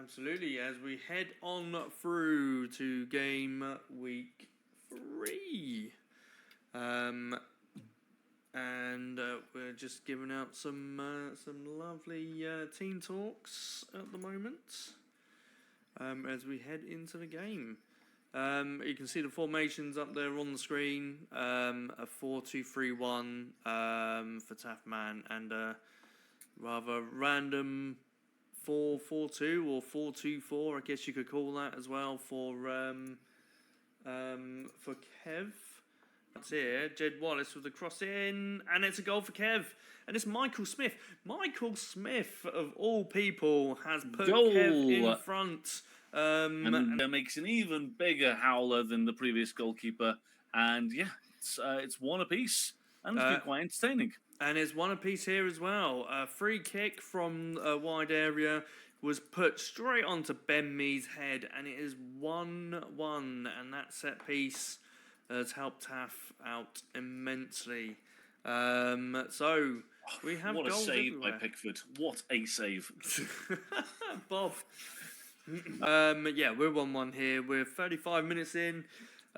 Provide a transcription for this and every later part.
Absolutely, as we head on through to game week 3. And we're just giving out some lovely team talks at the moment as we head into the game. You can see the formations up there on the screen. A 4-2-3-1 for Taffman, and a rather random 4-4-2 or 4-2-4, I guess you could call that as well for Kev. That's here, Jed Wallace with the cross in, and it's a goal for Kev. And it's Michael Smith. Michael Smith, of all people, has put Kev in front. And makes an even bigger howler than the previous goalkeeper. And yeah, it's one apiece, and it's been quite entertaining. And there's one apiece here as well. A free kick from a wide area was put straight onto Ben Mee's head, and it is 1-1. And that set piece has helped Taff out immensely. So we have what a goals save everywhere. by Pickford! What a save, Bob. Yeah, we're 1-1 here. We're 35 minutes in.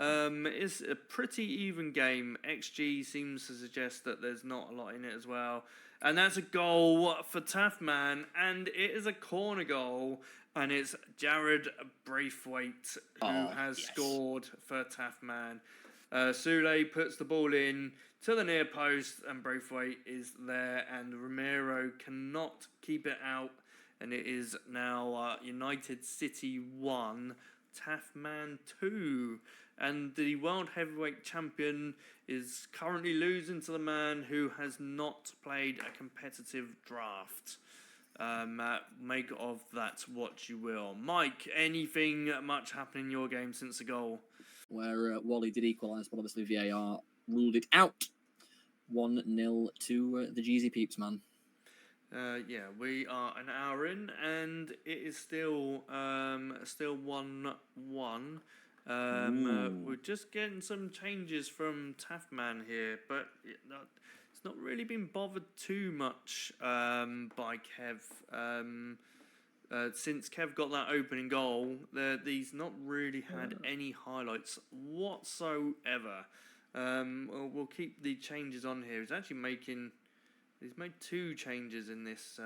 It's a pretty even game. XG seems to suggest that there's not a lot in it as well. And that's a goal for Taffman, and it is a corner goal, and it's Jared Braithwaite who has scored for Taffman. Sule puts the ball in to the near post, and Braithwaite is there, and Romero cannot keep it out, and it is now United City 1, Taffman 2. And the World Heavyweight Champion is currently losing to the man who has not played a competitive draft. Make of that what you will. Mike, anything much happen in your game since the goal? Where Wally did equalise, but obviously VAR ruled it out. 1-0 to the Jeezy Peeps, man. Yeah, we are an hour in, and it is still 1-1. We're just getting some changes from Taffman here, but it's not really been bothered too much by Kev. Since Kev got that opening goal, he's not really had any highlights whatsoever. We'll keep the changes on here. He's made 2 changes in this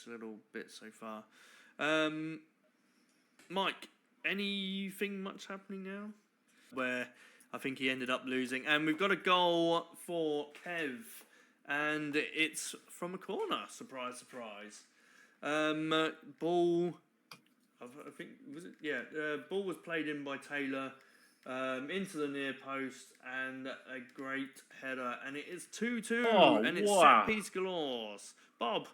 little bit so far. Mike, anything much happening now? Where I think he ended up losing. And we've got a goal for Kev. And it's from a corner. Surprise, surprise. Ball, I think, was it? Yeah, ball was played in by Taylor into the near post, and a great header. And it is 2-2. And it's set piece galore. Bob.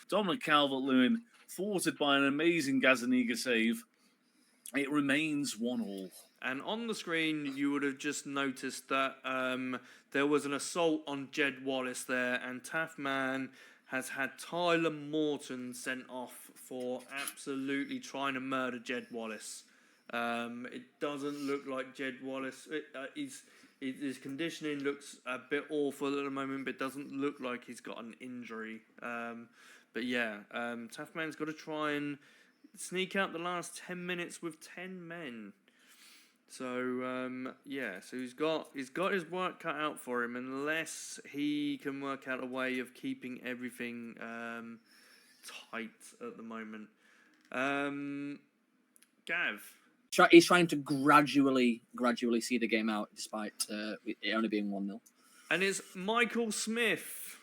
Dominic Calvert-Lewin, thwarted by an amazing Gazaniga save. It remains 1-1. And on the screen, you would have just noticed that there was an assault on Jed Wallace there, and Taffman has had Tyler Morton sent off for absolutely trying to murder Jed Wallace. It doesn't look like Jed Wallace. His conditioning looks a bit awful at the moment, but it doesn't look like he's got an injury. But yeah, Taffman's got to try and sneak out the last 10 minutes with 10 men. So so he's got his work cut out for him, unless he can work out a way of keeping everything tight at the moment. Gav. He's trying to gradually see the game out, despite it only being 1-0. And it's Michael Smith.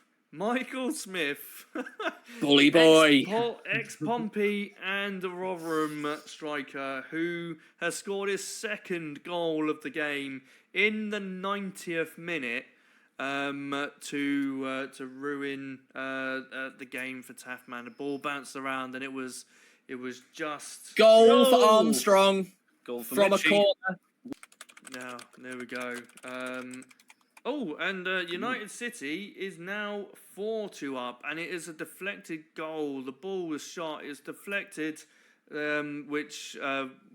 Bully boy. Ex-Pompey and Rotherham striker, who has scored his second goal of the game in the 90th minute to ruin the game for Taffman. The ball bounced around, and it was just... Goal for Armstrong. Goal for from Mitchie. a corner. Now, there we go. United City is now 4-2 up, and it is a deflected goal. The ball was shot, it's deflected, which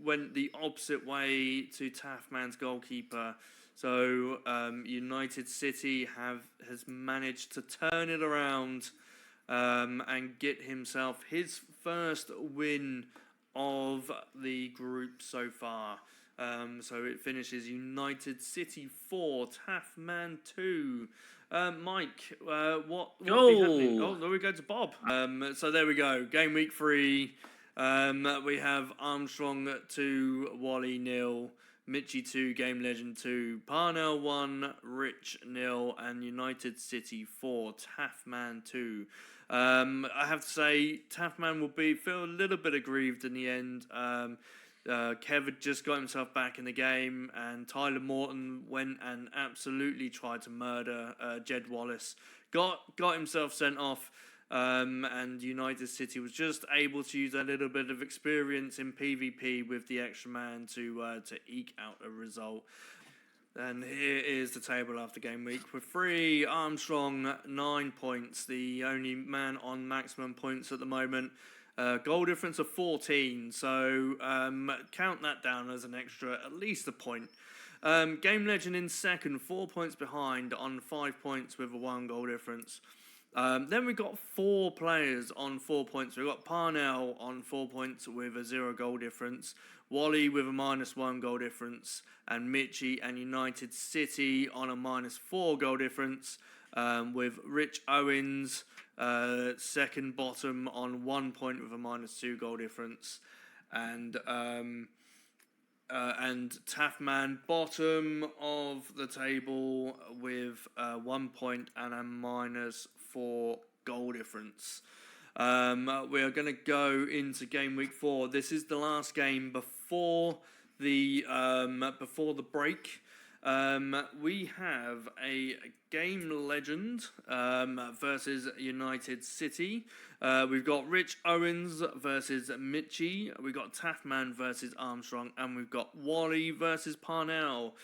went the opposite way to Taffman's goalkeeper. So United City has managed to turn it around and get himself his first win of the group so far. So it finishes United City 4, Taffman 2. Mike, what be happening? Goal. Oh, there we go to Bob. So there we go. Game week 3. We have Armstrong 2, Wally 0, Mitchie 2, Game Legend 2, Parnell 1, Rich 0, and United City 4, Taffman 2. I have to say, Taffman will feel a little bit aggrieved in the end. Kev had just got himself back in the game, and Tyler Morton went and absolutely tried to murder Jed Wallace. Got himself sent off, and United City was just able to use a little bit of experience in PvP with the extra man to eke out a result. And here is the table after game week with 3. Armstrong 9 points, the only man on maximum points at the moment. Goal difference of 14, so count that down as an extra, at least a point. Game Legend in second, 4 points behind on 5 points with a 1 goal difference. Then we've got 4 players on 4 points. We've got Parnell on 4 points with a 0 goal difference, Wally with a -1 goal difference, and Mitchie and United City on a -4 goal difference, with Rich Owens second bottom on 1 point with a -2 goal difference, and Taffman bottom of the table with 1 point and a -4 goal difference. We are going to go into game week 4. This is the last game before the break. We have a Game Legend versus United City. We've got Rich Owens versus Mitchie. We've got Taffman versus Armstrong, and we've got Wally versus Parnell.